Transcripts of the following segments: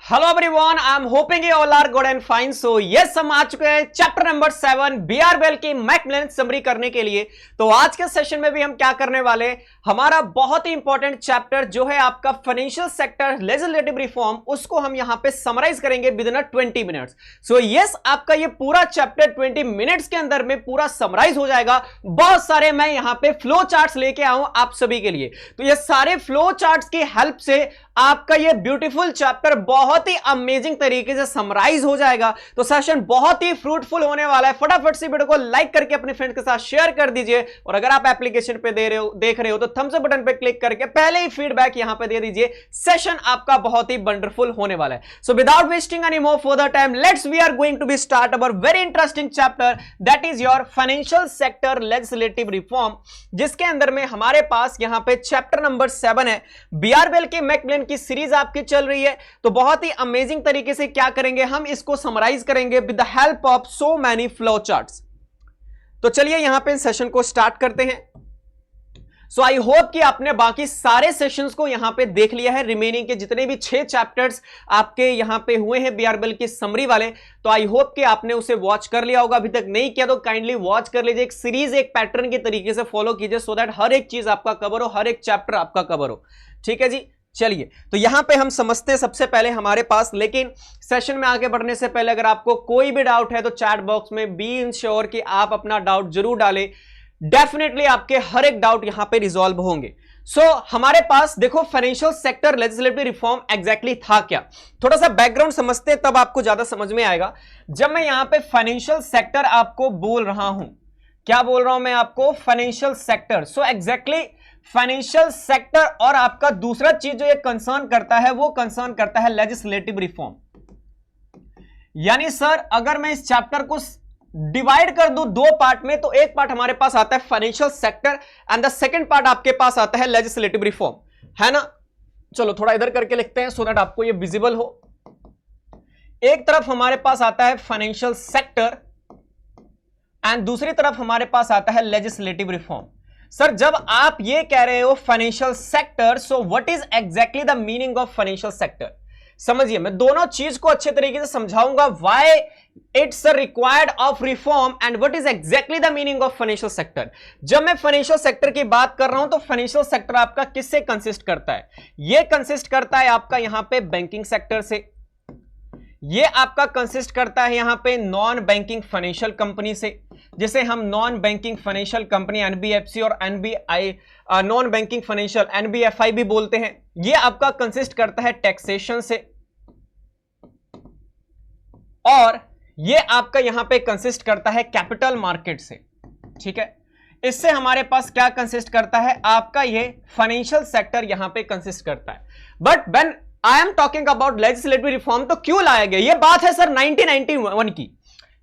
Hello everyone, I am hoping you all are good and fine. So yes, हम आ चुके हैं chapter number 7 बीआरबीएल की मैकमिलन समरी करने के लिए। तो आज के सेशन में भी हम क्या करने वाले, हमारा बहुत ही इंपॉर्टेंट चैप्टर जो है आपका फाइनेंशियल सेक्टर लेजिस्लेटिव रिफॉर्म, उसको हम यहां पे समराइज करेंगे with in 20 minutes. So yes, आपका ये पूरा चैप्टर 20 मिनट्स के अंदर में पूरा समराइज हो जाएगा। बहुत सारे मैं यहां पे फ्लो चार्ट्स लेके आऊं आप सभी के लिए। तो ये सारे फ्लो चार्ट्स की हेल्प से आपका ये ब्यूटीफुल चैप्टर बहुत ही अमेजिंग तरीके से समराइज हो जाएगा। तो सेशन बहुत ही फ्रूटफुल होने वाला है। फटाफट से वीडियो को लाइक करके अपने फ्रेंड्स के साथ शेयर कर दीजिए, और अगर आप एप्लीकेशन पे देख रहे हो तो थम्स अप बटन पे क्लिक करके पहले ही फीडबैक यहां पे दे दीजिए। सेशन आपका बहुत ही वंडरफुल होने वाला है। So without wasting any more further time, let's we are going to be start our very interesting chapter, that is your financial sector legislative reform, जिसके अंदर में हमारे पास यहां पे चैप्टर नंबर 7 है। बीआरबीएल की मैकमिलन की सीरीज आपकी चल रही है। तो बहुत ही अमेजिंग तरीके से क्या करेंगे, हम इसको समराइज करेंगे with the help of so many flow charts. तो चलिए यहां पे सेशन को स्टार्ट करते हैं। सो आई होप कि आपने बाकी सारे सेशंस को यहां पे देख लिया है। रिमेनिंग के जितने भी 6 चैप्टर्स आपके यहां पे हुए हैं बीआरबीएल की समरी वाले, तो आई होप कि आपने उसे वॉच कर लिया होगा। अभी तक नहीं किया तो काइंडली वॉच कर लीजिए। एक सीरीज, एक पैटर्न के तरीके से फॉलो कीजिए, सो दैट हर एक चीज आपका कवर हो, हर एक चैप्टर आपका कवर हो। ठीक है जी, चलिए तो यहां पे हम समझते हैं सबसे पहले हमारे पास। लेकिन सेशन में आगे बढ़ने से पहले अगर आपको कोई भी डाउट है तो चैट बॉक्स में बी इंश्योर कि आप अपना डाउट जरूर डालें। डेफिनेटली आपके हर एक डाउट यहां पे रिजॉल्व होंगे। सो हमारे पास देखो, financial sector legislative reform exactly था क्या, थोड़ा सा बैकग्राउंड समझते हैं तब आपको ज्यादा समझ में आएगा। जब मैं यहां पे फाइनेंशियल सेक्टर आपको बोल रहा हूं, क्या बोल रहा हूं मैं आपको, financial sector. So exactly financial sector और आपका दूसरा चीज जो ये कंसर्न करता है, वो कंसर्न करता है लेजिस्लेटिव रिफॉर्म। यानी सर अगर मैं इस चैप्टर को डिवाइड कर दूं 2 पार्ट में, तो एक पार्ट हमारे पास आता है financial sector and the second part आपके पास आता है लेजिस्लेटिव रिफॉर्म, है ना। चलो थोड़ा इधर करके लिखते हैं सो दैट आपको ये विजिबल हो। एक तरफ हमारे पास आता है फाइनेंशियल सेक्टर एंड दूसरी तरफ हमारे पास आता है लेजिस्लेटिव रिफॉर्म। सर जब आप ये कह रहे हो financial sector, so what is exactly the meaning of financial sector. समझिए, मैं दोनों चीज को अच्छे तरीके से समझाऊंगा, why it's required of reform and what is exactly the meaning of financial sector. जब मैं फाइनेंशियल सेक्टर की बात कर रहा हूं तो फाइनेंशियल सेक्टर आपका किससे कंसिस्ट करता है, यह कंसिस्ट करता है आपका यहां पे बैंकिंग सेक्टर से, ये आपका कंसिस्ट करता है यहां पे नॉन बैंकिंग फाइनेंशियल कंपनी से, जिसे हम non banking financial company NBFC और एनबीआई नॉन बैंकिंग फाइनेंशियल एनबीएफआई भी बोलते हैं। ये आपका कंसिस्ट करता है टैक्सेशन से, और ये आपका यहां पे कंसिस्ट करता है कैपिटल मार्केट से। ठीक है, इससे हमारे पास क्या कंसिस्ट करता है, आपका ये फाइनेंशियल सेक्टर यहां पे कंसिस्ट करता है। But when I am talking about legislative reform, तो क्यों लाया गया, ये बात है सर 1991 की।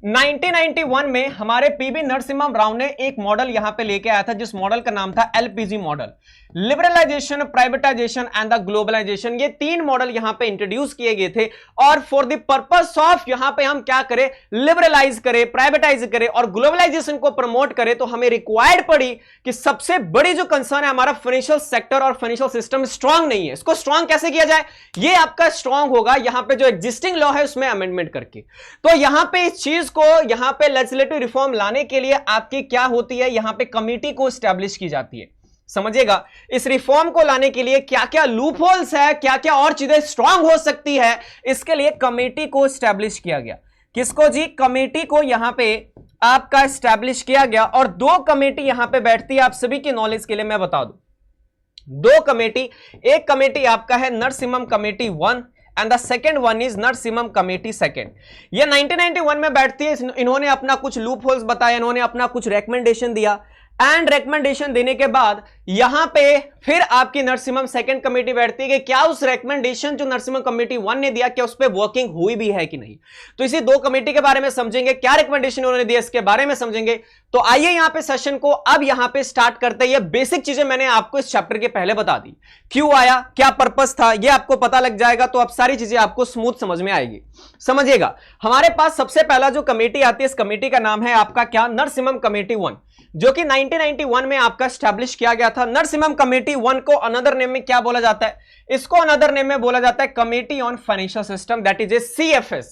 1991 में हमारे पीवी नरसिम्हा राव ने एक मॉडल यहां पे लेके आया था, जिस मॉडल का नाम था LPG model, liberalisation, privatisation and the globalisation. ये 3 मॉडल यहां पे इंट्रोड्यूस किए गए थे, और फॉर द पर्पस ऑफ यहां पे हम क्या करें, लिबरलाइज करें, प्राइवेटाइज करें और ग्लोबलाइजेशन को प्रमोट करें। तो हमें रिक्वायर्ड पड़ी कि सबसे बड़ी जो कंसर्न है हमारा, फाइनेंशियल सेक्टर और फाइनेंशियल सिस्टम स्ट्रांग नहीं है, इसको स्ट्रांग कैसे किया जाए। ये आपका स्ट्रांग होगा यहां पे जो एग्जिस्टिंग लॉ है उसमें अमेंडमेंट करके। तो यहां पे इस चीज को यहां पे लेजिस्लेटिव रिफॉर्म लाने के लिए आपकी क्या होती है, यहां पे कमेटी को एस्टैब्लिश की जाती है। समझिएगा, इस रिफॉर्म को लाने के लिए क्या क्या लूप होल्स है, क्या क्या और चीजें स्ट्रांग हो सकती है, इसके लिए कमेटी को एस्टैब्लिश किया गया। किसको जी, कमेटी को यहां पे आपका एस्टैब्लिश किया गया। और 2 कमेटी यहां पे बैठती है, आप सभी की नॉलेज के लिए मैं बता दूं। 2 कमेटी, एक कमेटी आपका है Narasimham committee 1 and the second one is Narasimham committee 2। ये 1991 में बैठती है। इन्होंने अपना कुछ लूप होल्स बताया, इन्होंने अपना कुछ रेकमेंडेशन दिया, एंड रेकमेंडेशन देने के बाद यहां पे फिर आपकी नरसिम्हम 2nd कमेटी बैठती है कि क्या उस रेकमेंडेशन जो नरसिम्हम कमेटी 1 ने दिया, क्या उस पर वर्किंग हुई भी है कि नहीं। तो इसी 2 कमेटी के बारे में समझेंगे, क्या रिकमेंडेशन उन्होंने दिया इसके बारे में समझेंगे। तो आइए यहां पे सेशन को अब यहां पे स्टार्ट करते हैं। ये बेसिक चीजें मैंने आपको इस चैप्टर के पहले बता दी, क्यों आया, क्या पर्पस था, ये आपको पता लग जाएगा, तो अब सारी चीजें आपको स्मूथ समझ में आएगी। समझिएगा, हमारे पास सबसे पहला जो कमेटी आती है, इस कमेटी का नाम है आपका क्या, नरसिम्हम कमेटी 1, जो कि 1991 में आपका स्टैब्लिश किया गया था। नरसिम्हम कमेटी 1 को अनदर नेम में क्या बोला जाता है, इसको अनदर नेम में बोला जाता है committee on financial system, that is a CFS।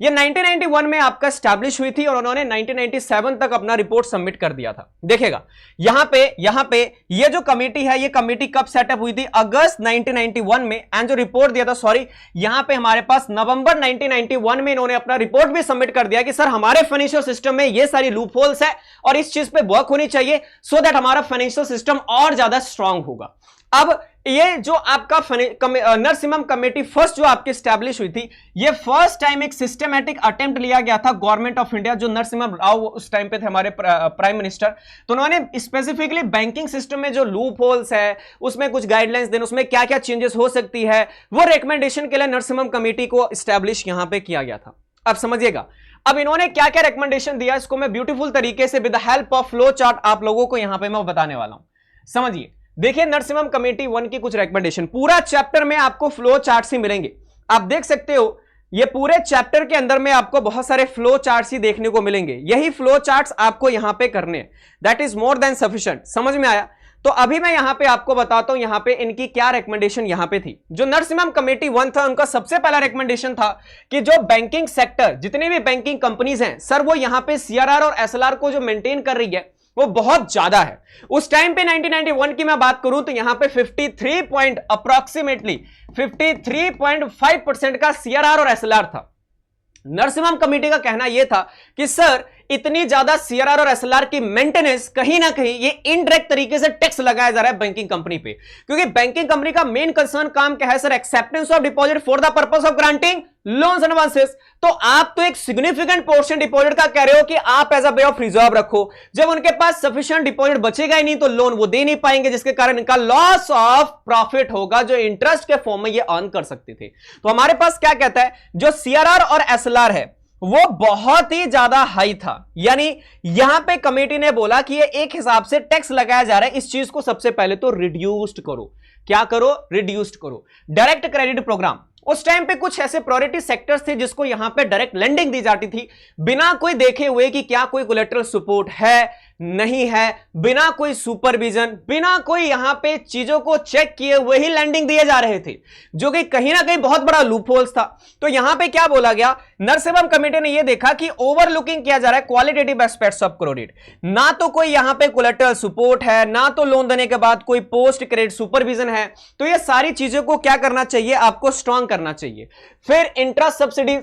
ये 1991 में आपका स्टैब्लिश हुई थी और उन्होंने 1997 तक अपना रिपोर्ट सबमिट कर दिया था। देखिएगा यहां पे ये जो कमेटी है, ये कमेटी कब सेटअप हुई थी, अगस्त 1991 में, एंड जो रिपोर्ट दिया था, सॉरी यहां पे हमारे पास नवंबर 1991 में इन्होंने अपना रिपोर्ट भी सबमिट कर दिया कि सर हमारे फाइनेंशियल सिस्टम में ये सारी लूप होल्स है और इस चीज पे वर्क होनी चाहिए सो दैट हमारा फाइनेंशियल सिस्टम और ज्यादा स्ट्रांग होगा। अब ये जो आपका नरसिम्हम कमेटी फर्स्ट जो आपकी स्टैब्लिश हुई थी, ये फर्स्ट टाइम एक सिस्टमैटिक अटेम्प्ट लिया गया था गवर्नमेंट ऑफ इंडिया, जो नरसिम्हा राव उस टाइम पे थे हमारे प्राइम मिनिस्टर, तो उन्होंने स्पेसिफिकली बैंकिंग सिस्टम में जो लूप होल्स है उसमें कुछ गाइडलाइंस देने, उसमें क्या क्या चेंजेस हो सकती है, वो रिकमेंडेशन के लिए नरसिम्हम कमेटी को स्टैब्लिश यहां पर किया गया था। अब समझिएगा, अब इन्होंने क्या क्या रिकमेंडेशन दिया, इसको मैं ब्यूटीफुल तरीके से with the help of flow chart आप लोगों को यहां पर मैं बताने वाला हूं। समझिए, देखिए नरसिम्हम कमेटी 1 की कुछ रिकमेंडेशन पूरा चैप्टर में आपको फ्लो चार्ट ही मिलेंगे। आप देख सकते हो ये पूरे चैप्टर के अंदर में आपको बहुत सारे फ्लो चार्ट्स ही देखने को मिलेंगे। यही फ्लो चार्ट्स आपको यहां पे करने हैं, that is more than sufficient. समझ में आया? तो अभी मैं यहां पे आपको बताता हूं यहां पे इनकी क्या रिकमेंडेशन यहां पे थी। जो नरसिम्हम कमेटी 1 था, उनका सबसे पहला रिकमेंडेशन था कि जो बैंकिंग सेक्टर, जितनी भी बैंकिंग कंपनीज हैं सर, वो यहां पे CRR और SLR को जो मेंटेन कर रही है वो बहुत ज्यादा है। उस टाइम पे 1991 की मैं बात करूं तो यहां पे 53.5% का CRR और SLR था। नरसिम्हम कमेटी का कहना यह था कि सर इतनी ज्यादा CRR और SLR की मेंटेनेंस कहीं ना कहीं ये इनडायरेक्ट तरीके से टैक्स लगाया जा रहा है बैंकिंग कंपनी पे, क्योंकि बैंकिंग कंपनी का मेन कंसर्न काम क्या है sir, acceptance of deposit for the purpose of granting loans and advances. तो आप तो एक सिग्निफिकेंट पोर्शन डिपॉजिट का कह रहे हो कि आप as a way of reserve रखो, जब उनके पास सफिशिएंट डिपॉजिट बचेगा ही नहीं तो लोन वो दे नहीं पाएंगे, जिसके कारण इनका लॉस ऑफ प्रॉफिट होगा जो इंटरेस्ट के फॉर्म में ये अर्न कर सकते थे। तो हमारे पास क्या कहता है, जो CRR और SLR है वो बहुत ही ज्यादा हाई था, यानी यहां पे कमेटी ने बोला कि ये एक हिसाब से टैक्स लगाया जा रहा है, इस चीज को सबसे पहले तो रिड्यूस्ड करो। क्या करो? रिड्यूस्ड करो। डायरेक्ट क्रेडिट प्रोग्राम, उस टाइम पे कुछ ऐसे प्रायोरिटी सेक्टर्स थे जिसको यहां पे डायरेक्ट लेंडिंग दी जाती थी, बिना कोई देखे हुए कि क्या कोई कोलेटरल सपोर्ट है नहीं है, बिना कोई सुपरविजन, बिना कोई यहां पे चीजों को चेक किए हुए ही लैंडिंग दिए जा रहे थे, जो कि कहीं ना कहीं बहुत बड़ा लूपहोल्स था। तो यहां पे क्या बोला गया, नरसिम्हम कमेटी ने यह देखा कि ओवरलुकिंग किया जा रहा है क्वालिटेटिव एस्पेक्ट्स ऑफ क्रेडिट, ना तो कोई यहां पे कोलेटरल सपोर्ट है, ना तो लोन देने के बाद कोई पोस्ट क्रेडिट सुपरविजन है। तो ये सारी चीजों को क्या करना चाहिए, आपको स्ट्रांग करना चाहिए। फिर इंटरेस्ट सब्सिडी,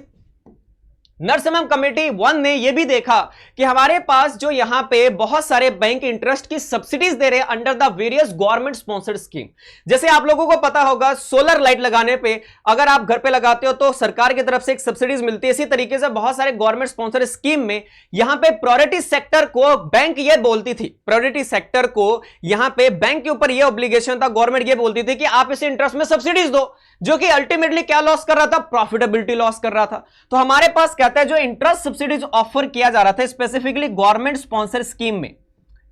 नरसिम्हम कमेटी 1 ने यह भी देखा कि हमारे पास जो यहां पे बहुत सारे बैंक इंटरेस्ट की सब्सिडीज दे रहे हैं under the various government sponsored scheme. जैसे आप लोगों को पता होगा सोलर लाइट लगाने पे अगर आप घर पे लगाते हो तो सरकार की तरफ से एक सब्सिडीज मिलती है, इसी तरीके से बहुत सारे गवर्नमेंट स्पॉन्सर्ड स्कीम में यहां पे प्रायोरिटी सेक्टर को बैंक ये बोलती थी, प्रायोरिटी सेक्टर को यहां पे बैंक के ऊपर ये ऑब्लिगेशन था, गवर्नमेंट ये बोलती थी कि आप इसे इंटरेस्ट में सब्सिडीज दो, जो कि अल्टीमेटली क्या लॉस कर रहा था, प्रॉफिटेबिलिटी लॉस कर रहा था। तो हमारे पास कहता है जो इंटरेस्ट सब्सिडीज ऑफर किया जा रहा था स्पेसिफिकली गवर्नमेंट स्पॉन्सर स्कीम में,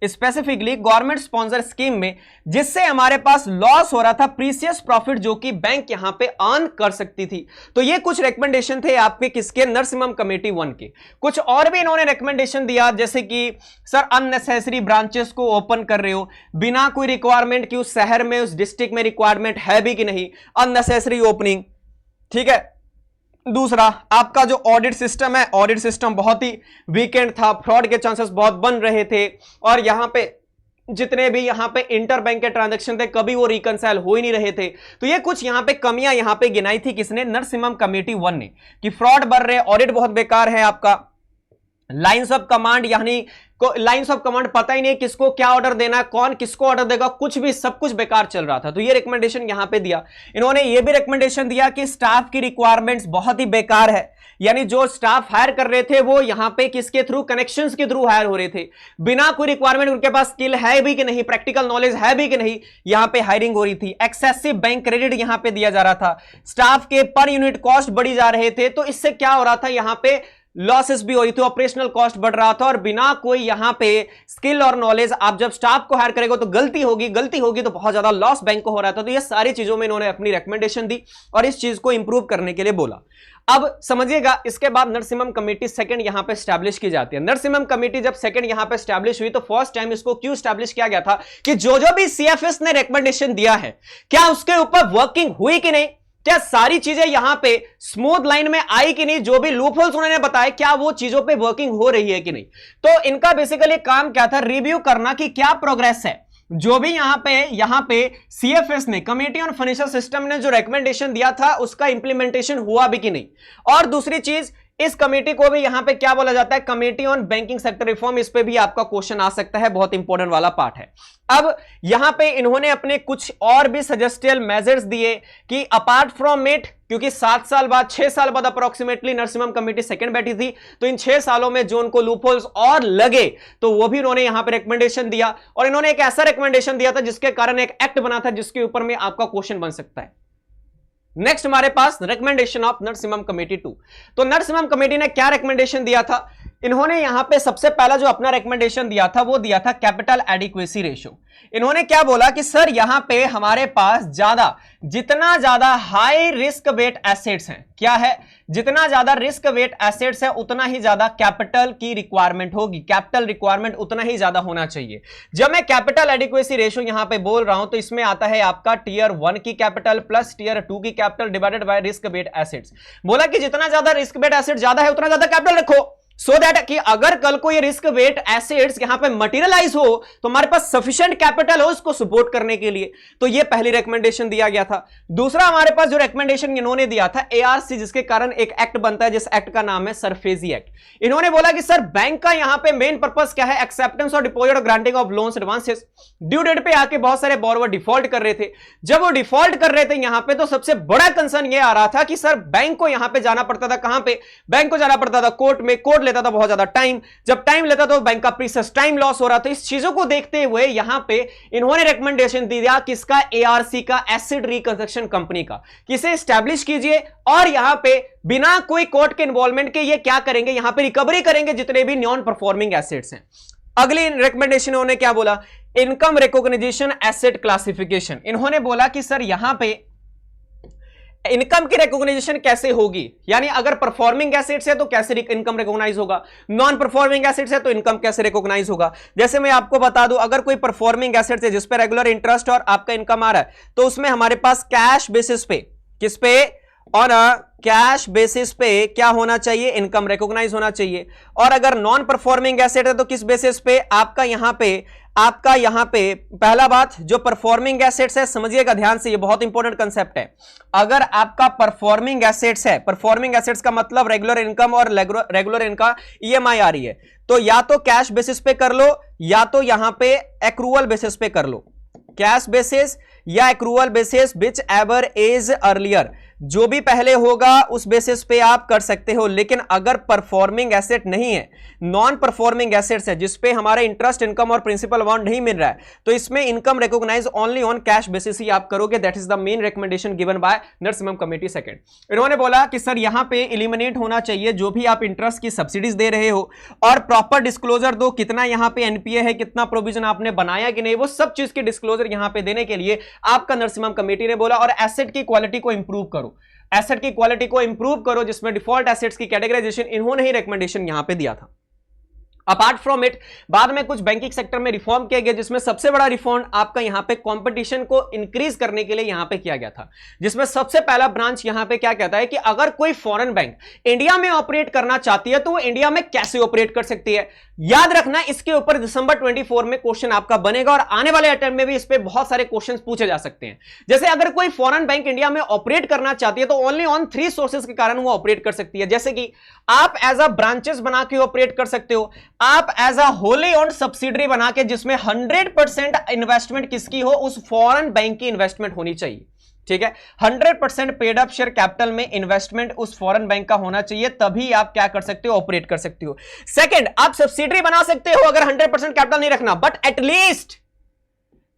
स्पेसिफिकली गवर्नमेंट स्पॉन्सर स्कीम में, जिससे हमारे पास लॉस हो रहा था प्रीसियस प्रॉफिट जो कि बैंक यहां पे अर्न कर सकती थी। तो ये कुछ रिकमेंडेशन थे आपके किसके, नरसिम्हम कमेटी 1 के। कुछ और भी इन्होंने रिकमेंडेशन दिया, जैसे कि सर अननेसेसरी ब्रांचेस को ओपन कर रहे हो बिना कोई रिक्वायरमेंट कि उस शहर में उस डिस्ट्रिक्ट में रिक्वायरमेंट है भी कि नहीं, अननेसेसरी ओपनिंग। ठीक है, दूसरा आपका जो ऑडिट सिस्टम है, ऑडिट सिस्टम बहुत ही वीकेंड था, फ्रॉड के चांसेस बहुत बन रहे थे, और यहां पे जितने भी यहां पे इंटर बैंक के ट्रांजैक्शन थे कभी वो रिकंसाइल हो ही नहीं रहे थे। तो ये कुछ यहां पे कमियां यहां पे गिनाई थी किसने, नरसिम्हम कमेटी 1 ने, कि फ्रॉड बढ़ रहे, ऑडिट बहुत बेकार है, आपका लाइंस ऑफ कमांड यानी लाइंस ऑफ कमांड पता ही नहीं किसको क्या ऑर्डर देना है, कौन किसको ऑर्डर देगा, कुछ भी सब कुछ बेकार चल रहा था। तो ये रिकमेंडेशन यहां पे दिया। इन्होंने ये भी रिकमेंडेशन दिया कि स्टाफ की रिक्वायरमेंट्स बहुत ही बेकार है, यानी जो स्टाफ हायर कर रहे थे वो यहां पे किसके थ्रू, कनेक्शंस के थ्रू हायर हो रहे थे, बिना कोई रिक्वायरमेंट, उनके पास स्किल है भी कि नहीं, प्रैक्टिकल नॉलेज है भी कि नहीं, यहां पे हायरिंग हो रही थी। एक्सेसिव बैंक क्रेडिट यहां पे दिया जा रहा था, स्टाफ के पर यूनिट कॉस्ट बढ़ी जा रहे थे। तो इससे क्या हो रहा था, यहां पे लॉसेस भी हो रही थी, ऑपरेशनल कॉस्ट बढ़ रहा था, और बिना कोई यहां पे स्किल और नॉलेज आप जब स्टाफ को हायर करेगा तो गलती होगी तो बहुत ज्यादा लॉस बैंक को हो रहा था। तो ये सारी चीजों में इन्होंने अपनी रिकमेंडेशन दी और इस चीज को इंप्रूव करने के लिए बोला। अब समझिएगा, इसके बाद नरसिम्हम कमेटी सेकंड यहां पे स्टैब्लिश की जाती है। नरसिम्हम कमेटी जब सेकंड यहां पे स्टैब्लिश हुई तो फर्स्ट टाइम इसको क्यों स्टैब्लिश किया गया था कि जो भी सीएफएस ने रिकमेंडेशन दिया है क्या उसके ऊपर वर्किंग हुई कि नहीं, क्या सारी चीजें यहां पे स्मूथ लाइन में आई कि नहीं, जो भी लूपहोल्स उन्होंने बताया क्या वो चीजों पे वर्किंग हो रही है कि नहीं। तो इनका बेसिकली काम क्या था, रिव्यू करना कि क्या प्रोग्रेस है, जो भी यहां पे सीएफएस ने, कमेटी ऑन फाइनेंशियल सिस्टम ने जो रिकमेंडेशन दिया था उसका इंप्लीमेंटेशन हुआ भी कि नहीं। और दूसरी चीज, इस कमेटी को भी यहां पे क्या बोला जाता है, committee on banking sector reform. इस पे भी आपका क्वेश्चन आ सकता है, बहुत इंपॉर्टेंट वाला पार्ट है। अब यहां पे इन्होंने अपने कुछ और भी सजेस्टियल मेजर्स दिए कि अपार्ट फ्रॉम इट, क्योंकि 7 साल बाद 6 साल बाद अप्रोक्सीमेटली नरसिम्हम कमेटी सेकंड बैठी थी, तो इन 6 सालों में जो उनको लूपहोल्स और लगे तो वो भी उन्होंने यहां पे रिकमेंडेशन दिया। और इन्होंने एक ऐसा रिकमेंडेशन दिया था जिसके कारण एक एक्ट बना था जिसके ऊपर में आपका क्वेश्चन बन सकता है। नेक्स्ट हमारे पास रिकमेंडेशन ऑफ नरसिम्हम कमेटी 2। तो नरसिम्हम कमेटी ने क्या रिकमेंडेशन दिया था, इन्होंने यहां पे सबसे पहला जो अपना रिकमेंडेशन दिया था वो दिया था कैपिटल एडिक्वेसी रेशियो। इन्होंने क्या बोला कि सर यहां पे हमारे पास जितना ज्यादा हाई रिस्क वेट एसेट्स हैं, क्या है, जितना ज्यादा रिस्क वेट एसेट्स है उतना ही ज्यादा कैपिटल की रिक्वायरमेंट होगी, कैपिटल रिक्वायरमेंट उतना ही ज्यादा होना चाहिए। जब मैं कैपिटल एडिक्वेसी रेशियो यहां पे बोल रहा हूं तो इसमें आता है आपका टियर 1 की कैपिटल प्लस टियर 2 की capital divided by risk wait assets. बोला कि जितना ज्यादा रिस्क वेट एसेट ज्यादा है उतना ज्यादा कैपिटल रखो, सो दैट कि अगर कल को ये रिस्क वेट एसेट्स यहां पे मटेरियलाइज हो तो हमारे पास सफिशिएंट कैपिटल हो इसको सपोर्ट करने के लिए। तो ये पहली रिकमेंडेशन दिया गया था। दूसरा हमारे पास जो रिकमेंडेशन इन्होंने दिया था एआरसी, जिसके कारण एक एक्ट बनता है जिस एक्ट का नाम है सरफेजी एक्ट। इन्होंने बोला कि सर बैंक का यहां पे मेन पर्पस क्या है, एक्सेप्टेंस और डिपॉजिट और granting of loans advances. Due date पे आके बहुत सारे बोरोवर डिफॉल्ट कर रहे थे। जब वो डिफॉल्ट कर रहे थे यहां पे तो सबसे बड़ा कंसर्न ये आ रहा था कि सर बैंक को यहां पे जाना पड़ता था, कहां पे, बैंक को जाना पड़ता था कोर्ट में, कोर्ट लेता था बहुत ज्यादा टाइम, जब टाइम लेता तो बैंक का प्रीसियस टाइम लॉस हो रहा था। इस चीजों को देखते हुए यहां पे इन्होंने रिकमेंडेशन दिया किसका, एआरसी का, एसिड रिकंस्ट्रक्शन कंपनी का, किसे एस्टैब्लिश कीजिए और यहां पे बिना कोई कोर्ट के इन्वॉल्वमेंट के ये क्या करेंगे, यहां पे रिकवरी करेंगे जितने भी नॉन परफॉर्मिंग एसेट्स हैं। अगली रिकमेंडेशन उन्होंने क्या बोला, इनकम रिकॉग्निशन एसेट क्लासिफिकेशन। इन्होंने बोला कि सर यहां पे इनकम की रिकॉग्निशन कैसे होगी, यानी अगर परफॉर्मिंग एसेट्स है तो कैसे इनकम रिकॉग्नाइज होगा, नॉन परफॉर्मिंग एसेट्स है तो इनकम कैसे रिकॉग्नाइज होगा। जैसे मैं आपको बता दूं, अगर कोई परफॉर्मिंग एसेट्स है जिस पे रेगुलर इंटरेस्ट और आपका इनकम आ रहा है तो उसमें हमारे पास कैश बेसिस पे, किस पे, और कैश बेसिस पे क्या होना चाहिए, इनकम रिकॉग्नाइज होना चाहिए। और अगर नॉन परफॉर्मिंग एसेट है तो किस बेसिस पे, आपका यहां पे पहला बात जो परफॉर्मिंग एसेट्स है, समझिएगा ध्यान से, ये बहुत इंपॉर्टेंट कंसेप्ट है। अगर आपका परफॉर्मिंग एसेट्स है, परफॉर्मिंग एसेट्स का मतलब रेगुलर इनकम और रेगुलर इनका ईएमआई आ रही है, तो या तो कैश बेसिस पे कर लो या तो यहां पे एक्रूअल बेसिस पे कर लो, कैश बेसिस या accrual basis, which ever is earlier, जो भी पहले होगा उस बेसिस पे आप कर सकते हो। लेकिन अगर परफॉर्मिंग एसेट नहीं है, नॉन परफॉर्मिंग एसेट्स है जिसपे हमारा इंटरेस्ट, इनकम और प्रिंसिपल अमाउंट नहीं मिल रहा है, तो इसमें income recognize only on cash basis ही आप करोगे। That is the main recommendation given by Narasimham committee second. इन्होंने बोला कि सर यहां पे एलिमिनेट होना चाहिए जो भी आप इंटरेस्ट की सब्सिडीज दे रहे हो, और प्रॉपर डिस्क्लोजर दो, कितना यहां पे एनपीए है, कितना प्रोविजन आपने बनाया कि नहीं, वो सब चीज की डिस्क्लोजर यहां पे देने के लिए आपका नरसिम्हम कमेटी ने बोला। और एसेट की क्वालिटी को इंप्रूव करो, एसेट की क्वालिटी को इंप्रूव करो, जिसमें डिफॉल्ट एसेट्स की कैटेगराइजेशन इन्होंने ही रिकमेंडेशन यहां पे दिया था। अपार्ट फ्रॉम इट बाद में कुछ बैंकिंग सेक्टर में रिफॉर्म किया गया, जिसमें सबसे बड़ा रिफॉर्म आपका यहां पे कंपटीशन को इंक्रीज करने के लिए यहां पे किया गया था, जिसमें सबसे पहला ब्रांच यहां पे क्या कहता है कि अगर कोई फॉरेन बैंक इंडिया में ऑपरेट करना चाहती है तो वो इंडिया में कैसे ऑपरेट कर सकती है। याद रखना, इसके ऊपर दिसंबर 24 में क्वेश्चन आपका बनेगा और आने वाले अटेम्प्ट में भी इस पे बहुत सारे क्वेश्चंस पूछे जा सकते हैं। जैसे अगर कोई फॉरेन बैंक इंडिया में ऑपरेट करना चाहती है तो ओनली ऑन 3 सोर्सेज के कारण वो ऑपरेट कर सकती है। जैसे कि आप एज अ ब्रांचेस बना के ऑपरेट कर सकते हो, आप as a wholly owned subsidiary बना के, जिसमें 100% इन्वेस्टमेंट किसकी हो, उस फॉरेन बैंक की इन्वेस्टमेंट होनी चाहिए। ठीक है, 100% पेड अप शेयर कैपिटल में इन्वेस्टमेंट उस फॉरेन बैंक का होना चाहिए, तभी आप क्या कर सकते हो, ऑपरेट कर सकते हो। सेकंड, आप सब्सिडरी बना सकते हो अगर 100% कैपिटल नहीं रखना, but at least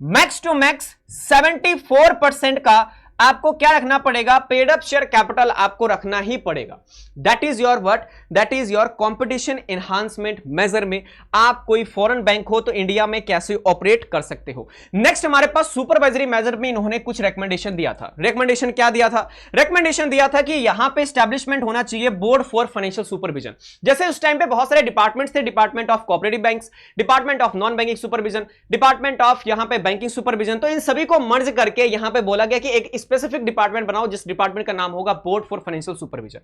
max to max 74% का आपको क्या रखना पड़ेगा, पेड अप शेयर कैपिटल आपको रखना ही पड़ेगा। That is your what, that is your competition enhancement measure में आप कोई फॉरेन बैंक हो तो इंडिया में कैसे ऑपरेट कर सकते हो। नेक्स्ट हमारे पास सुपरवाइजरी मेजर में इन्होंने कुछ रिकमेंडेशन दिया था। रिकमेंडेशन क्या दिया था, रिकमेंडेशन दिया था कि यहां पे एस्टैब्लिशमेंट होना चाहिए बोर्ड फॉर फाइनेंशियल सुपरविजन। जैसे उस टाइम पे बहुत सारे डिपार्टमेंट्स थे, department of cooperative banks, department of non banking supervision, department of यहां पे बैंकिंग सुपरविजन, तो इन सभी को मर्ज करके यहां पे बोला गया कि एक स्पेसिफिक डिपार्टमेंट बनाओ जिस डिपार्टमेंट का नाम होगा बोर्ड फॉर फाइनेंशियल सुपरविजन।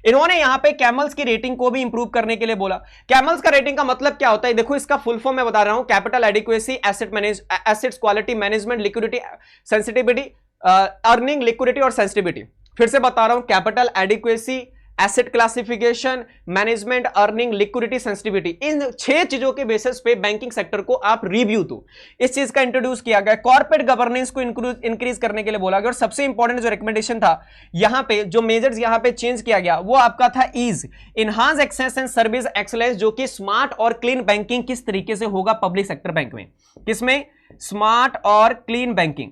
इन्होंने यहां पे कैमल्स की रेटिंग को भी इंप्रूव करने के लिए बोला। कैमल्स का रेटिंग का मतलब क्या होता है, देखो इसका फुल फॉर्म मैं बता रहा हूं, capital adequacy, assets quality management, liquidity sensitivity, earning liquidity और सेंसिटिविटी। फिर से बता रहा हूं, capital adequacy, asset classification, management, earning, liquidity, sensitivity, इन 6 चीजों के बेसिस पे बैंकिंग सेक्टर को आप रिव्यू दो, इस चीज का इंट्रोड्यूस किया गया। कॉर्पोरेट गवर्नेंस को इंक्रीज करने के लिए बोला गया। और सबसे इंपॉर्टेंट जो रिकमेंडेशन था यहां पे, जो मेजर्स यहां पे चेंज किया गया वो आपका था ease, enhance access and service excellence, जो कि स्मार्ट और क्लीन बैंकिंग किस तरीके से होगा पब्लिक सेक्टर बैंक में, किसमें, स्मार्ट और क्लीन बैंकिंग,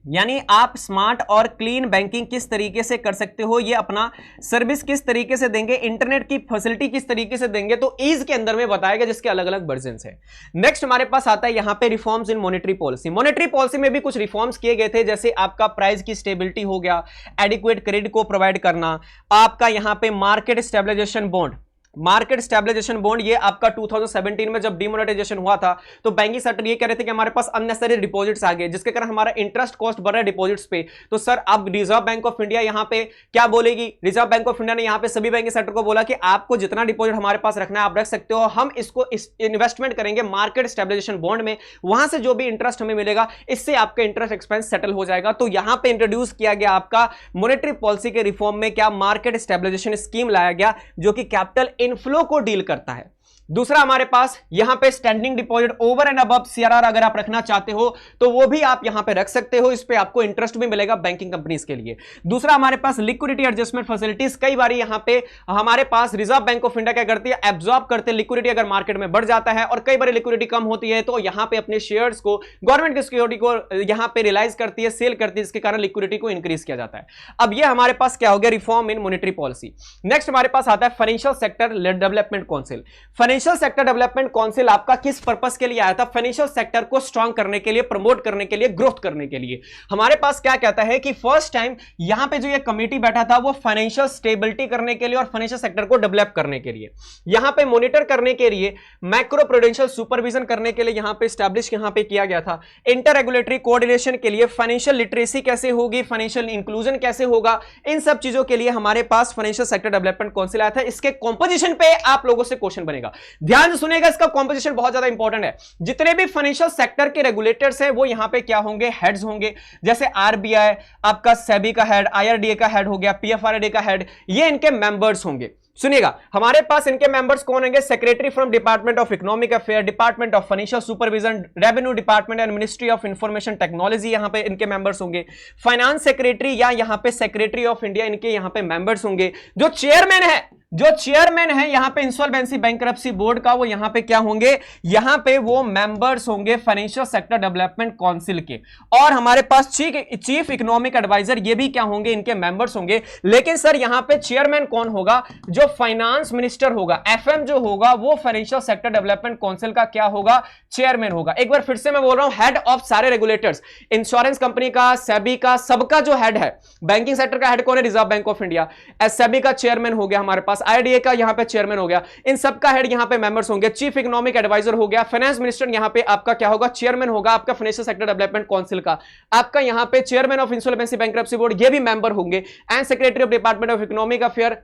यानी आप स्मार्ट और क्लीन बैंकिंग किस तरीके से कर सकते हो, ये अपना सर्विस किस तरीके से देंगे, इंटरनेट की फैसिलिटी किस तरीके से देंगे, तो ईज के अंदर में बताएगा, जिसके अलग अलग वर्जन्स हैं। नेक्स्ट हमारे पास आता है यहां पे reforms in monetary policy. Monetary policy में भी कुछ रिफॉर्म्स किए गए थे, जैसे आपका प्राइस की स्टेबिलिटी हो गया, एडिक्वेट क्रेडिट को प्रोवाइड करना, आपका यहां पे market stabilization bond, market stabilization bond, ये आपका 2017 में जब डिमोनेटाइजेशन हुआ था तो बैंकिंग सेक्टर ये कह रहे थे कि हमारे पास अननेसेसरी डिपॉजिट्स आ गए, जिसके कारण हमारा इंटरेस्ट कॉस्ट बढ़ रहा है डिपॉजिट्स पे। तो सर अब रिजर्व बैंक ऑफ इंडिया यहां पे क्या बोलेगी, रिजर्व बैंक ऑफ इंडिया ने यहां पे सभी बैंकिंग सेक्टर को बोला कि आपको जितना डिपॉजिट हमारे पास रखना है आप रख सकते हो, हम इसको इन्वेस्टमेंट करेंगे मार्केट स्टेबलाइजेशन बॉन्ड में, वहां से जो भी इंटरेस्ट हमें मिलेगा इससे आपका इंटरेस्ट एक्सपेंस सेटल हो जाएगा। तो यहां पे इंट्रोड्यूस किया गया आपका मॉनेटरी पॉलिसी के रिफॉर्म में क्या, मार्केट स्टेबलाइजेशन स्कीम लाया गया, जो कि कैपिटल इनफ्लो को डील करता है। दूसरा हमारे पास यहां पे standing deposit over and above CRR अगर आप रखना चाहते हो तो वो भी आप यहां पे रख सकते हो, इस पे आपको इंटरेस्ट भी मिलेगा बैंकिंग कंपनीज के लिए। दूसरा हमारे पास लिक्विडिटी एडजस्टमेंट फैसिलिटीज, कई बार यहां पे हमारे पास रिजर्व बैंक ऑफ इंडिया क्या करती है, एब्जॉर्ब करते लिक्विडिटी अगर मार्केट में बढ़ जाता है, और कई बार लिक्विडिटी कम होती है तो यहां पे अपने शेयर्स को, गवर्नमेंट की सिक्योरिटी को यहां पे रियलाइज करती है, सेल करती है, जिसके कारण लिक्विडिटी को इंक्रीज किया जाता है। अब ये हमारे पास क्या हो गया, reform in monetary policy. Next हमारे पास आता है financial sector development council. Financial sector development council आपका किस पर्पस के लिए आया था, फाइनेंशियल सेक्टर को स्ट्रांग करने के लिए, प्रमोट करने के लिए, ग्रोथ करने के लिए। हमारे पास क्या कहता है कि फर्स्ट टाइम यहां पे जो ये कमेटी बैठा था वो फाइनेंशियल स्टेबिलिटी करने के लिए और फाइनेंशियल सेक्टर को डेवलप करने के लिए, यहां पे मॉनिटर करने के लिए, मैक्रो प्रूडेंशियल सुपरविजन करने के लिए यहां पे एस्टैब्लिश यहां पे किया गया था, इंटर रेगुलेटरी कोऑर्डिनेशन के लिए, फाइनेंशियल लिटरेसी कैसे होगी, फाइनेंशियल इंक्लूजन कैसे होगा, इन सब चीजों के लिए हमारे पास फाइनेंशियल सेक्टर डेवलपमेंट काउंसिल आया था। इसके कंपोजिशन पे आप लोगों से क्वेश्चन बनेगा, ध्यान से सुनिएगा, इसका कंपोजिशन बहुत ज्यादा इंपॉर्टेंट है। जितने भी फाइनेंशियल सेक्टर के रेगुलेटर्स हैं वो यहां पे क्या होंगे, हेड्स होंगे, जैसे आरबीआई, आपका सेबी का हेड, आईआरडीए का हेड हो गया, पीएफआरडीए का हेड, ये इनके मेंबर्स होंगे। सुनिएगा, हमारे पास इनके मेंबर्स कौन होंगे, secretary from department of economic affair, department of financial supervision, revenue department and ministry of information technology, यहां पे इनके मेंबर्स होंगे। फाइनेंस सेक्रेटरी या यहां पे सेक्रेटरी ऑफ इंडिया, इनके यहां पे मेंबर्स होंगे। जो चेयरमैन है यहां पे इंसॉल्वेंसी बैंकरप्सी बोर्ड का, वो यहां पे क्या होंगे, यहां पे वो मेंबर्स होंगे फाइनेंशियल सेक्टर डेवलपमेंट काउंसिल के। और हमारे पास चीफ इकोनॉमिक एडवाइजर, ये भी क्या होंगे, इनके मेंबर्स होंगे। लेकिन सर यहां पे चेयरमैन कौन होगा, जो फाइनेंस मिनिस्टर होगा, एफएम जो होगा वो फाइनेंशियल सेक्टर डेवलपमेंट काउंसिल का क्या होगा, चेयरमैन होगा। एक बार फिर से मैं बोल रहा हूं, हेड ऑफ सारे रेगुलेटर्स, इंश्योरेंस कंपनी का, सेबी का, सबका जो हेड है, बैंकिंग सेक्टर का हेड कौन है, reserve bank of India, SEBI का चेयरमैन हो गया हमारे पास, आईडीए का यहां पे चेयरमैन हो गया, इन सबका हेड यहां पे मेंबर्स होंगे। चीफ इकोनॉमिक एडवाइजर हो गया, फाइनेंस मिनिस्टर यहां पे आपका क्या होगा, चेयरमैन होगा आपका फाइनेंशियल सेक्टर डेवलपमेंट काउंसिल का। आपका यहां पे chairman of insolvency bankruptcy board, ये भी मेंबर होंगे। And secretary of department of economic affair,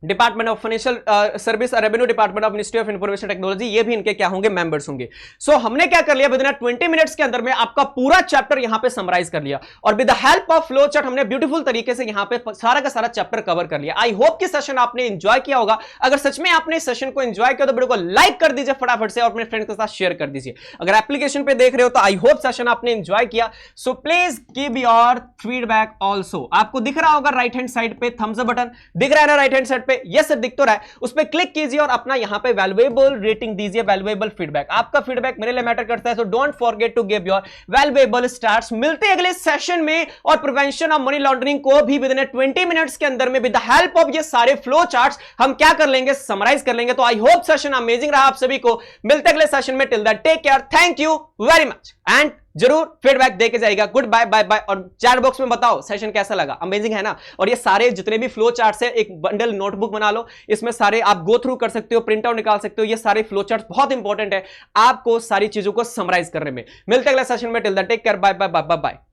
department of financial service, revenue department of ministry of information technology, ये भी इनके क्या होंगे, मेंबर्स होंगे। सो हमने क्या कर लिया, विद इन 20 मिनट्स के अंदर में आपका पूरा चैप्टर यहां पे समराइज कर लिया, और with the help of flow chart हमने ब्यूटीफुल तरीके से यहां पे सारा का सारा चैप्टर कवर कर लिया। आई होप कि सेशन आपने एंजॉय किया होगा। अगर सच में आपने इस सेशन को एंजॉय किया तो वीडियो को लाइक कर दीजिए फटाफट से, और अपने फ्रेंड्स के साथ शेयर कर दीजिए। अगर एप्लीकेशन पे देख रहे हो तो आई होप सेशन आपने एंजॉय किया। So please give your feedback also. आपको दिख रहा होगा राइट हैंड साइड पे थम्स अप बटन दिख रहा है ना, राइट हैंड साइड पे यस दिख तो रहा है, उस पर क्लिक कीजिए और अपना यहां पे वैल्यूएबल रेटिंग दीजिए, वैल्यूएबल फीडबैक। आपका फीडबैक मेरे लिए मैटर करता है, so don't forget to give your valuable stars. मिलते हैं अगले सेशन में और प्रिवेंशन ऑफ मनी लॉन्ड्रिंग को भी विद इन 20 मिनट्स के अंदर में विद द हेल्प ऑफ ये सारे फ्लो चार्ट्स हम क्या कर लेंगे, समराइज कर लेंगे। तो आई होप सेशन अमेजिंग रहा आप सभी को। मिलते अगले सेशन में, till that take care, thank you very much and जरूर फीडबैक देके जाएगा। Good bye bye bye. और चैट बॉक्स में बताओ सेशन कैसा लगा, अमेजिंग है ना। और ये सारे जितने भी फ्लो चार्ट्स है, एक बंडल नोटबुक बना लो, इसमें सारे आप गो थ्रू कर सकते हो, प्रिंट आउट निकाल सकते हो। ये सारे फ्लो चार्ट्स बहुत इंपॉर्टेंट है आपको सारी चीजों को समराइज करने में। मिलते अगले सेशन में, till that take care, bye bye bye bye.